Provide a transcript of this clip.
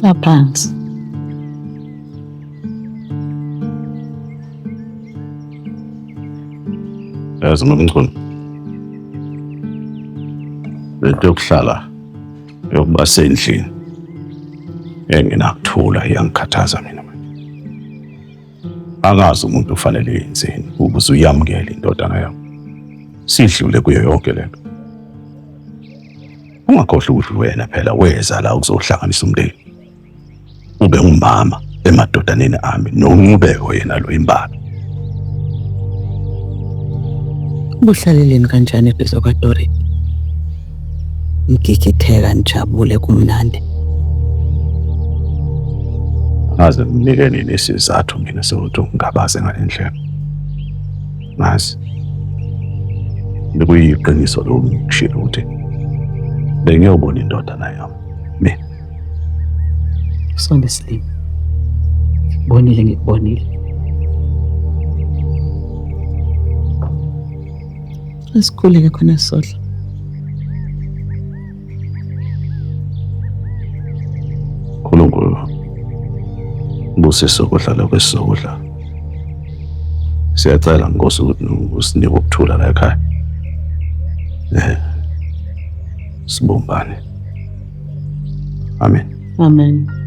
Laphansi. Yazi Nomchunu, lento yokuhlala yokuba sendlini engenakuthula iyangikhathaza mina manje. Angazi umuntu ufanele yenzeni ukuze uyamukele indodana yakho. Sidlule kuyo yonke lento. Ungakhohlwa ukuthi wena phela weza la ukuzohlanganisa umndeni. Ube umama emadodaneni ami noma yena lo imbala. Buhlaleleni kanjani eduze kwaDorothy? Ngigigitheka njabule kumnandi. Ngaze nginike nini isizathu mina sokuthi ungabaze ngalendlela. Ngazi. Bekuyiqiniso lo ngishilo ukuthi bengiyobona indodana yami. Mina. Sonde Slim. Bonile ngikubonile. Esikhuleke khona sodla. UNkulunkulu busiso kuhlala kwesokudla. Siyacela Nkosi ukuthi usinike ukuthula la ekhaya. Sibumbane. Amen. Amen.